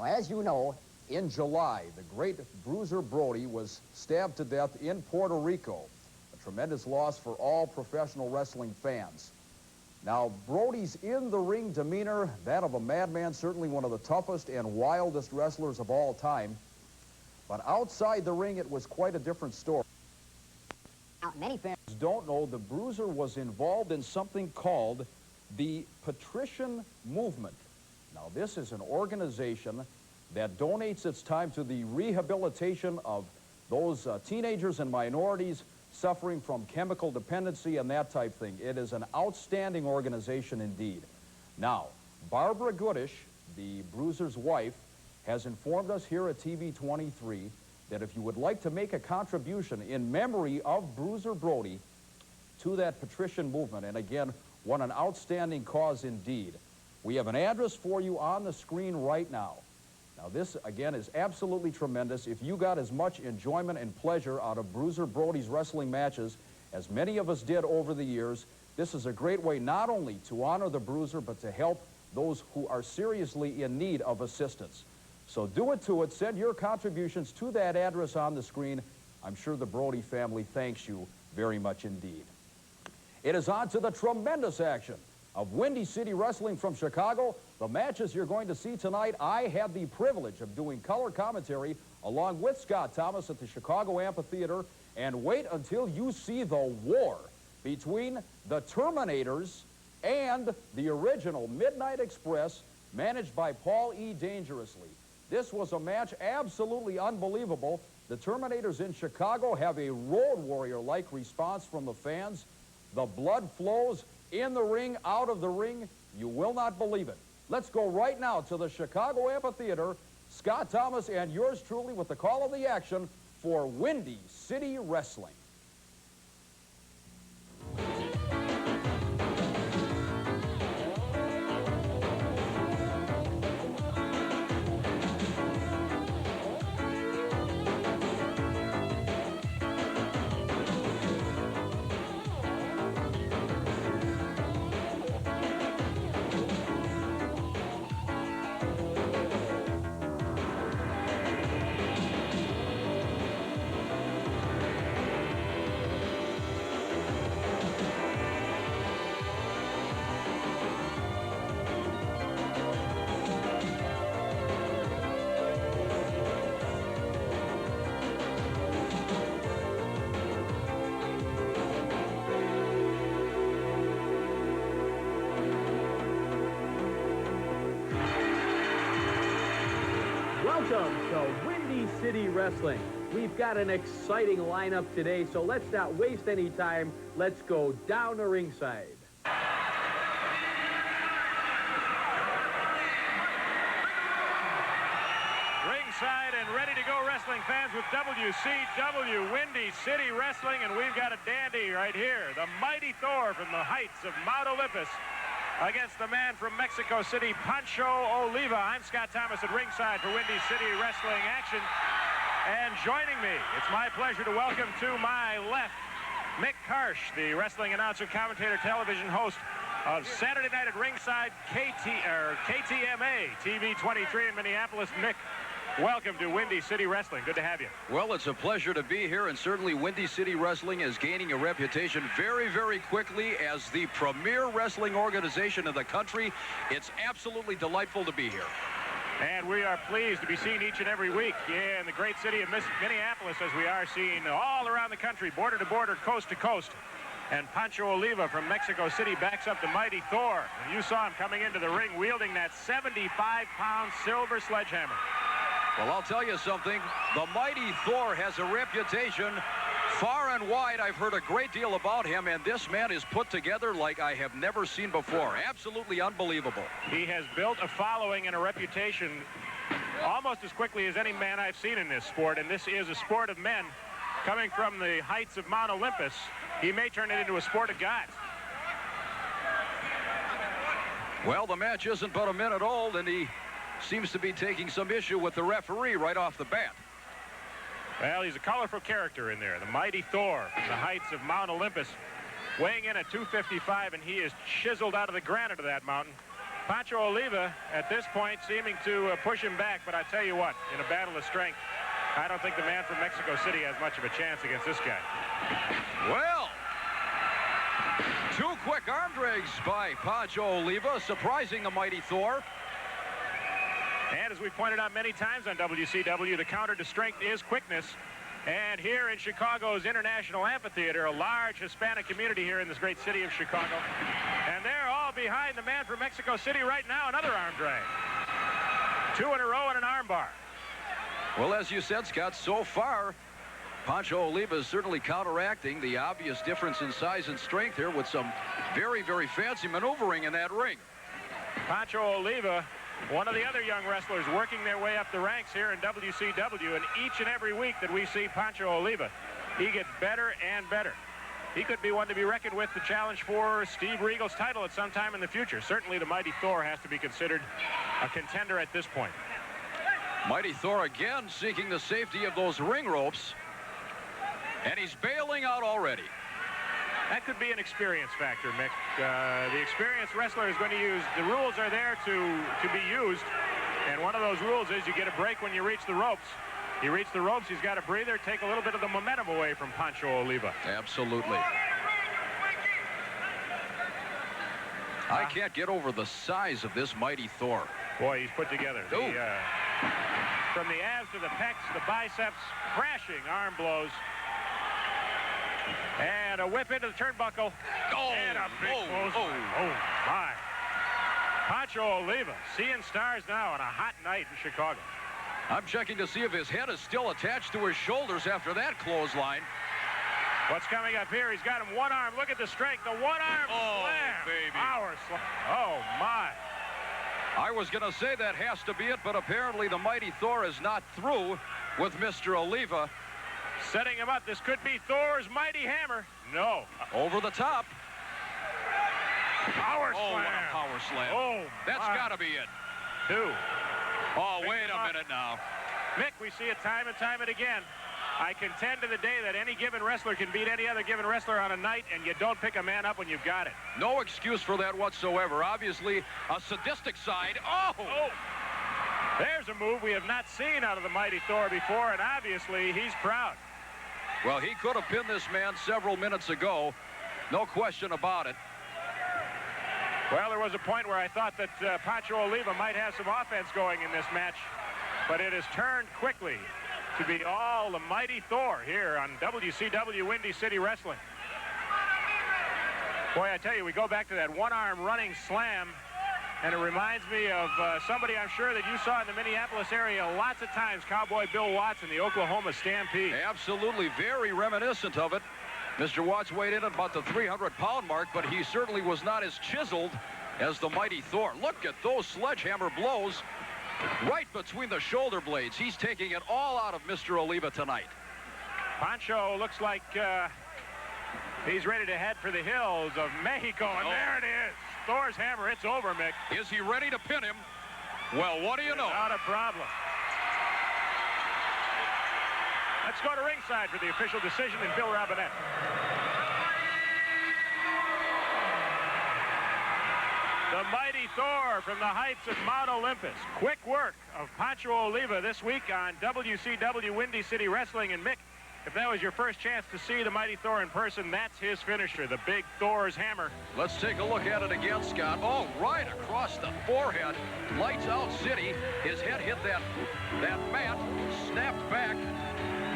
Now, as you know, in July, the great Bruiser Brody was stabbed to death in Puerto Rico. A tremendous loss for all professional wrestling fans. Now, Brody's in-the-ring demeanor, that of a madman, certainly one of the toughest and wildest wrestlers of all time. But outside the ring, it was quite a different story. Now, many fans don't know the Bruiser was involved in something called the Patrician Movement. Now, this is an organization that donates its time to the rehabilitation of those teenagers and minorities suffering from chemical dependency and that type thing. It is an outstanding organization indeed. Now, Barbara Goodish, the Bruiser's wife, has informed us here at TV 23 that if you would like to make a contribution in memory of Bruiser Brody to that Patrician Movement, and again, what an outstanding cause indeed. We have an address for you on the screen right now. Now, this, again, is absolutely tremendous. If you got as much enjoyment and pleasure out of Bruiser Brody's wrestling matches as many of us did over the years, this is a great way not only to honor the Bruiser, but to help those who are seriously in need of assistance. So do it to it. Send your contributions to that address on the screen. I'm sure the Brody family thanks you very much indeed. It is on to the tremendous action of Windy City Wrestling from Chicago. The matches you're going to see tonight, I had the privilege of doing color commentary along with Scott Thomas at the Chicago Amphitheater. And wait until you see the war between the Terminators and the original Midnight Express, managed by Paul E. Dangerously. This was a match absolutely unbelievable. The Terminators in Chicago have a Road Warrior-like response from the fans. The blood flows in the ring, out of the ring. You will not believe it. Let's go right now to the Chicago Amphitheater. Scott Thomas and yours truly with the call of the action for Windy City Wrestling. Welcome to Windy City Wrestling. We've got an exciting lineup today, so let's not waste any time. Let's go down to ringside. Ringside and ready to go, wrestling fans, with WCW Windy City Wrestling, and we've got a dandy right here, the Mighty Thor from the heights of Mount Olympus, against the man from Mexico City, Pancho Oliva. I'm Scott Thomas at ringside for Windy City Wrestling action. And joining me, it's my pleasure to welcome to my left, Mick Karsh, the wrestling announcer, commentator, television host of Saturday Night at Ringside, KTMA, TV 23 in Minneapolis. Mick, welcome to Windy City Wrestling. Good to have you. Well, it's a pleasure to be here, and certainly Windy City Wrestling is gaining a reputation very, very quickly as the premier wrestling organization in the country. It's absolutely delightful to be here. And we are pleased to be seen each and every week in the great city of Minneapolis, as we are seen all around the country, border to border, coast to coast. And Pancho Oliva from Mexico City backs up the Mighty Thor. And you saw him coming into the ring wielding that 75-pound silver sledgehammer. Well, I'll tell you something. The Mighty Thor has a reputation far and wide. I've heard a great deal about him, and this man is put together like I have never seen before. Absolutely unbelievable. He has built a following and a reputation almost as quickly as any man I've seen in this sport, and this is a sport of men coming from the heights of Mount Olympus. He may turn it into a sport of gods. Well, the match isn't but a minute old, and he seems to be taking some issue with the referee right off the bat. Well, he's a colorful character in there. The Mighty Thor from the heights of Mount Olympus, weighing in at 255, and he is chiseled out of the granite of that mountain. Pancho Oliva, at this point, seeming to push him back, but I tell you what, in a battle of strength, I don't think the man from Mexico City has much of a chance against this guy. Well, 2 quick arm drags by Pancho Oliva, surprising the mighty Thor. And as we pointed out many times on WCW, the counter to strength is quickness. And here in Chicago's International Amphitheater, a large Hispanic community here in this great city of Chicago. And they're all behind the man from Mexico City right now, another arm drag. 2 in a row and an arm bar. Well, as you said, Scott, so far, Pancho Oliva is certainly counteracting the obvious difference in size and strength here with some very, very fancy maneuvering in that ring. Pancho Oliva, one of the other young wrestlers working their way up the ranks here in WCW, and each and every week that we see Pancho Oliva, he gets better and better. He could be one to be reckoned with to challenge for Steve Regal's title at some time in the future. Certainly the mighty Thor has to be considered a contender at this point. Mighty Thor again seeking the safety of those ring ropes, and he's bailing out already. That could be an experience factor, Mick. The experienced wrestler is going to use, the rules are there to be used, and one of those rules is you get a break when you reach the ropes. You reach the ropes, he's got a breather, take a little bit of the momentum away from Pancho Oliva. Absolutely. I can't get over the size of this mighty Thor. Boy, he's put together. From the abs to the pecs, the biceps, crashing arm blows. And a whip into the turnbuckle. Oh, and a big clothesline. Oh, my. Pancho Oliva seeing stars now on a hot night in Chicago. I'm checking to see if his head is still attached to his shoulders after that clothesline. What's coming up here? He's got him one arm. Look at the strength. The one arm slam. Baby. Power slam. Oh, my. I was going to say that has to be it, but apparently the mighty Thor is not through with Mr. Oliva. Setting him up. This could be Thor's mighty hammer. No. Over the top. Power slam. Oh, what a power slam. Oh, that's got to be it. 2. Oh, wait a minute now. Mick, we see it time and time and again. I contend to the day that any given wrestler can beat any other given wrestler on a night, and you don't pick a man up when you've got it. No excuse for that whatsoever. Obviously, a sadistic side. Oh! There's a move we have not seen out of the mighty Thor before, and obviously he's proud. Well, he could have pinned this man several minutes ago. No question about it. Well, there was a point where I thought that Pancho Oliva might have some offense going in this match, but it has turned quickly to be all the mighty Thor here on WCW Windy City Wrestling. Boy, I tell you, we go back to that one-arm running slam, and it reminds me of somebody I'm sure that you saw in the Minneapolis area lots of times, Cowboy Bill Watts in the Oklahoma Stampede. Absolutely, very reminiscent of it. Mr. Watts weighed in at about the 300-pound mark, but he certainly was not as chiseled as the mighty Thor. Look at those sledgehammer blows right between the shoulder blades. He's taking it all out of Mr. Oliva tonight. Pancho looks like he's ready to head for the hills of Mexico, and there it is. Thor's hammer, it's over, Mick. Is he ready to pin him? Well, what do you know? Not a problem. Let's go to ringside for the official decision in Bill Robinette. The mighty Thor from the heights of Mount Olympus. Quick work of Pancho Oliva this week on WCW Windy City Wrestling. And Mick, if that was your first chance to see the mighty Thor in person, that's his finisher, the big Thor's hammer. Let's take a look at it again, Scott. Oh, right across the forehead. Lights out city. His head hit that mat, snapped back.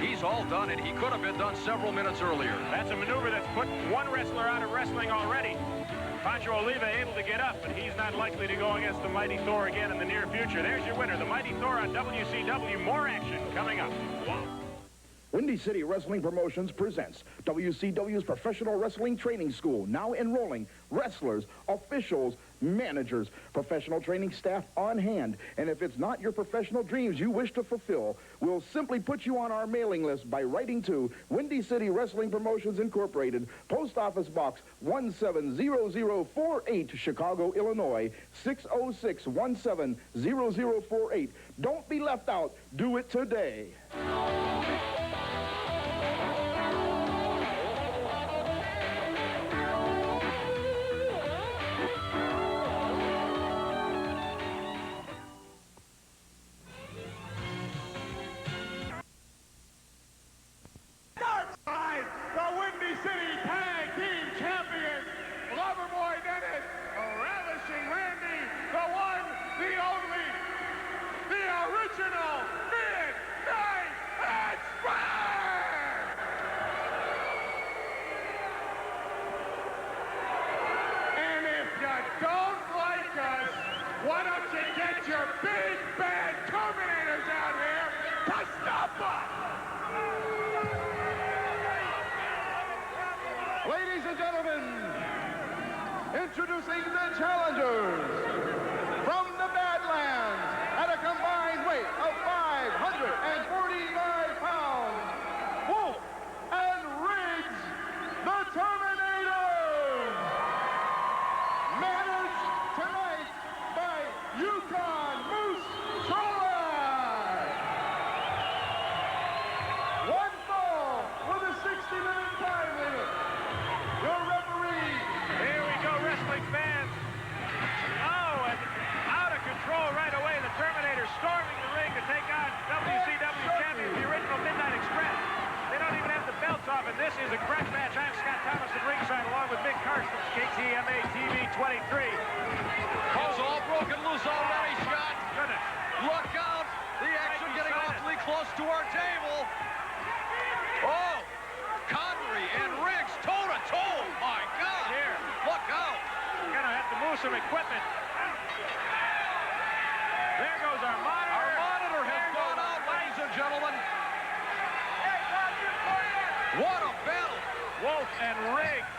He's all done, and he could have been done several minutes earlier. That's a maneuver that's put one wrestler out of wrestling already. Pancho Oliva able to get up, but he's not likely to go against the mighty Thor again in the near future. There's your winner, the mighty Thor on WCW. More action coming up. Wow. Windy City Wrestling Promotions presents WCW's Professional Wrestling Training School, now enrolling wrestlers, officials, managers, professional training staff on hand. And if it's not your professional dreams you wish to fulfill, we'll simply put you on our mailing list by writing to Windy City Wrestling Promotions Incorporated, Post Office Box 170048, Chicago, Illinois, 606170048. Don't be left out. Do it today. Introducing the challengers from the Badlands at a combined weight of 545 pounds, Wolf and Riggs, the Terminators. Managed tonight by Yukon Moose Cholak. One fall with a 60-minute time limit. Your referee. Here we go, wrestling fans. Oh, and out of control right away. The Terminators storming the ring to take on WCW champions, the original Midnight Express. They don't even have the belts off, and this is a grudge match. I'm Scott Thomas at ringside, along with Mick Karst from KTMA TV 23. Paul's all broken loose already, Scott. Goodness. Look out! The action getting awfully close to our table. Oh! Connery and Riggs toe-to-toe. My God! Here. Look out! Gonna have to move some equipment. There goes our monitor. Our monitor has gone out, ladies and gentlemen. What a battle! Wolf and Riggs,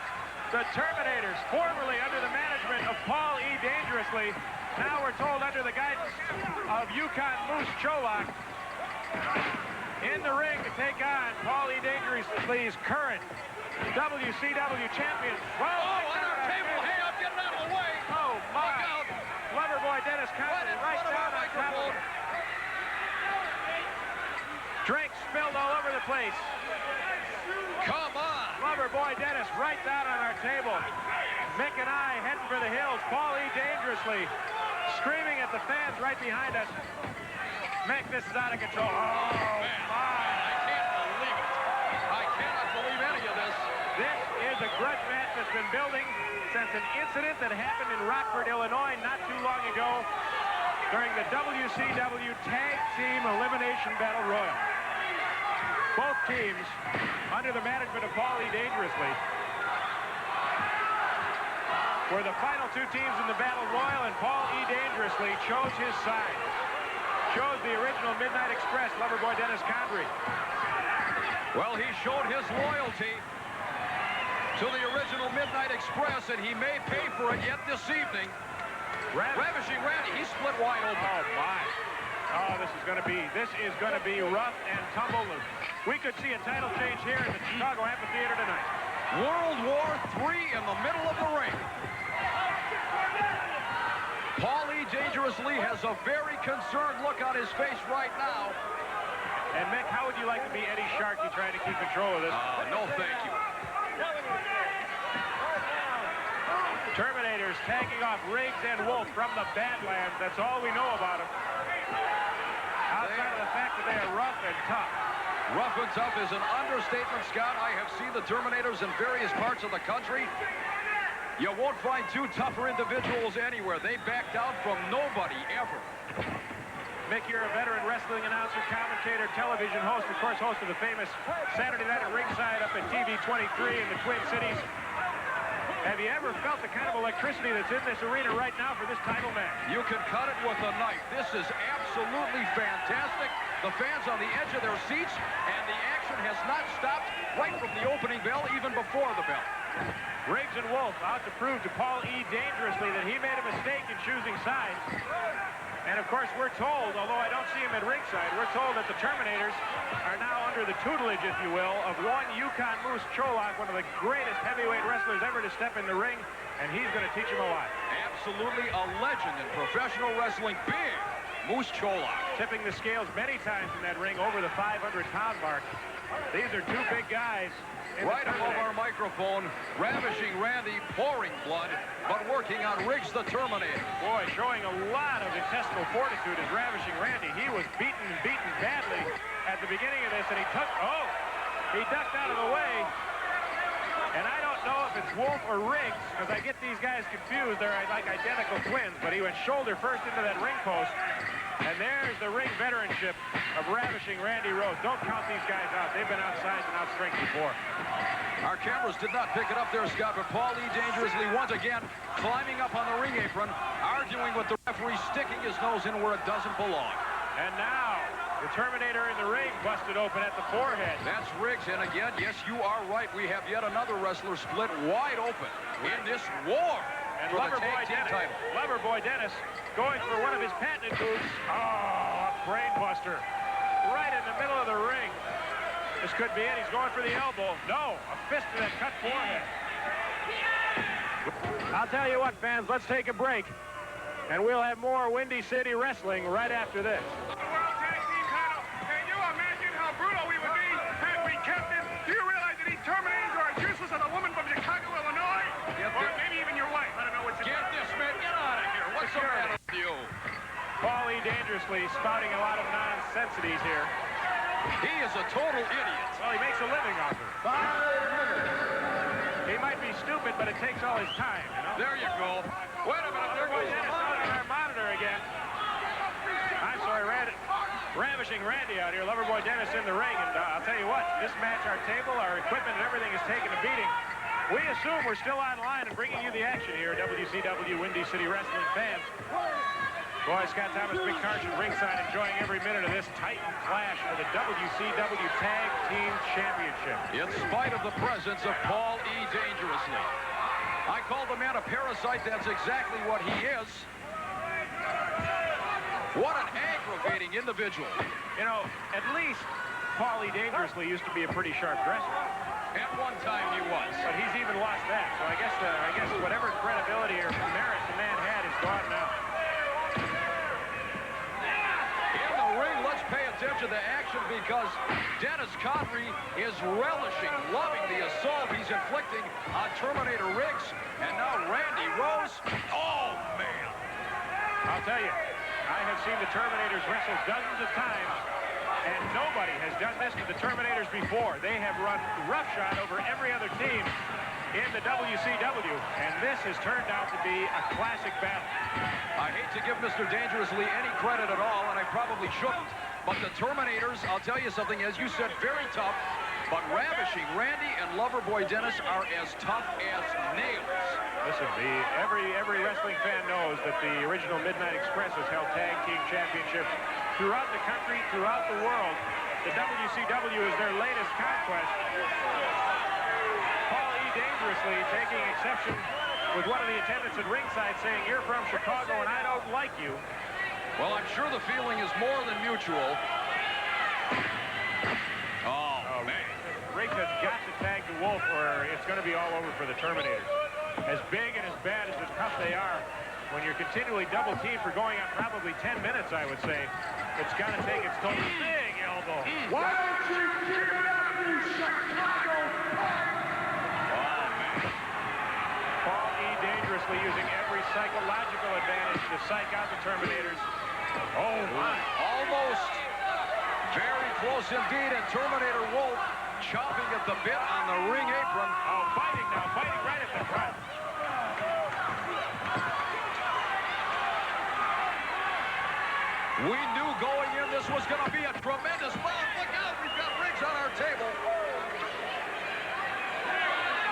the Terminators, formerly under the management of Paul E. Dangerously. Now we're told under the guidance of Yukon Moose Cholak. In the ring to take on Paul E. Dangerously's current WCW champion. Oh, on our table. Hey, I'm getting out of the way. Oh, my. Look out. Lover boy Dennis Conley right front of down our on top of microphone. it. Drink spilled all over the place. Come on. Lover boy Dennis right down on our table. Mick and I heading for the hills. Paul E. Dangerously screaming at the fans right behind us. Mick, this is out of control. Oh, Man, my. I can't believe it. I cannot believe any of this. This is a grudge match that's been building since an incident that happened in Rockford, Illinois not too long ago during the WCW Tag Team Elimination Battle Royal. Both teams under the management of Paul E. Dangerously were the final two teams in the Battle Royal, and Paul E. Dangerously chose his side. Chose the original Midnight Express, Loverboy Dennis Condrey. Well, he showed his loyalty to the original Midnight Express, and he may pay for it yet this evening. Ravishing Randy, he split wide open. Oh, my. Oh, this is going to be rough and tumble. We could see a title change here in the Chicago Amphitheater tonight. World War III in the middle of the ring. Paul E. Dangerously has a very concerned look on his face right now. And Mick, how would you like to be Eddie Sharkey trying to keep control of this? No, thank you. Terminators tagging off Riggs and Wolf from the Badlands. That's all we know about them. Outside of the fact that they are rough and tough. Rough and tough is an understatement, Scott. I have seen the Terminators in various parts of the country. You won't find two tougher individuals anywhere. They back down from nobody ever. Mick, you're a veteran wrestling announcer, commentator, television host, of course, host of the famous Saturday Night at Ringside up at TV 23 in the Twin Cities. Have you ever felt the kind of electricity that's in this arena right now for this title match? You can cut it with a knife. This is absolutely fantastic. The fans on the edge of their seats, and the action has not stopped right from the opening bell, even before the bell. Riggs and Wolf out to prove to Paul E. Dangerously that he made a mistake in choosing sides. And of course, we're told, although I don't see him at ringside, we're told that the Terminators are now under the tutelage, if you will, of one Yukon Moose Cholak, one of the greatest heavyweight wrestlers ever to step in the ring, and he's going to teach them a lot. Absolutely a legend in professional wrestling. Big Moose Cholak. Tipping the scales many times in that ring over the 500-pound mark. These are two big guys. Right above our microphone, Ravishing Randy, pouring blood, but working on Riggs the Terminator. Boy, showing a lot of intestinal fortitude is Ravishing Randy. He was beaten badly at the beginning of this, and he ducked out of the way. And I don't know if it's Wolf or Riggs, because I get these guys confused. They're like identical twins, but he went shoulder first into that ring post. And there's the ring veteranship of Ravishing Randy Rhodes. Don't count these guys out. They've been outside and out strength before. Our cameras did not pick it up there, Scott, but Paul E. Dangerously once again climbing up on the ring apron, arguing with the referee, sticking his nose in where it doesn't belong. And now, the Terminator in the ring busted open at the forehead. That's Riggs, and again, yes, you are right. We have yet another wrestler split wide open in this war. And for the tag team title. Loverboy Dennis going for one of his patented moves. Oh, a brain buster. Right in the middle of the ring. This could be it. He's going for the elbow. No, a fist to that cut forehead. I'll tell you what, fans, let's take a break. And we'll have more Windy City Wrestling right after this. The World Tag Team title. Can you imagine how brutal we would be had we kept it? Do you realize that these Terminators are as useless as a woman from Chicago, Illinois? Or maybe even your wife. I don't know what you Get this man, get out of here. What's the matter with you? Paulie Dangerously spouting a lot of nonsensities here. He is a total idiot. Well, he makes a living off it. 5 minutes. He might be stupid, but it takes all his time, you know? There you go. Wait a minute, there goes the Dennis monitor. on our monitor again. I'm sorry, ravishing Randy out here. Loverboy Dennis in the ring, and I'll tell you what, this match, our table, our equipment, and everything is taking a beating. We assume we're still online and bringing you the action here at WCW Windy City Wrestling fans. Boy, Scott Thomas, Big Carson ringside, enjoying every minute of this Titan clash for the WCW Tag Team Championship. In spite of the presence of Paul E. Dangerously. I call the man a parasite. That's exactly what he is. What an aggravating individual. You know, at least Paulie Dangerously used to be a pretty sharp dresser. At one time he was. But he's even lost that. So I guess whatever credibility or merit the man had is gone now. In the ring, let's pay attention to action because Dennis Connery is relishing, loving the assault he's inflicting on Terminator Riggs. And now Randy Rose. Oh, man. I'll tell you, I have seen the Terminators wrestle dozens of times, and nobody has done this to the Terminators before. They have run roughshod over every other team in the WCW, and this has turned out to be a classic battle. I hate to give Mr. Dangerously any credit at all, and I probably shouldn't. But the Terminators, I'll tell you something, as you said, very tough. But ravishing Randy and Loverboy Dennis are as tough as nails. Listen, every wrestling fan knows that the original Midnight Express has held tag team championships throughout the country, throughout the world. The WCW is their latest conquest. Paul E. Dangerously taking exception with one of the attendants at ringside saying, "You're from Chicago and I don't like you." Well, I'm sure the feeling is more than mutual. Oh, man. Riggs has got to tag the Wolf or it's going to be all over for the Terminators. As big and as bad as tough they are, when you're continually double teamed for going on probably 10 minutes, I would say, it's got to take its toll. Big elbow. Why don't you give it up, you Chicago? Paul E. Dangerously using every psychological advantage to psych out the Terminators. Oh, my. Almost. Very close indeed, and Terminator Wolf chopping at the bit on the ring apron. Oh, fighting now, fighting right at the front. We knew going in this was going to be a tremendous bout. Look out, we've got Riggs on our table.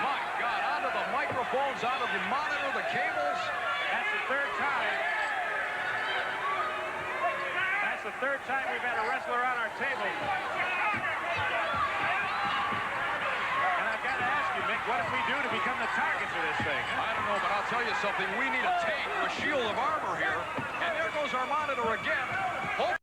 My God, onto the microphones, onto the monitor, the cables. That's the third time. That's the third time we've had a wrestler on our table. And I've got to ask you, Mick, what did we do to become the targets of this thing? I don't know, but I'll tell you something. We need a tank, a shield of armor here. And there goes our monitor again. Hopefully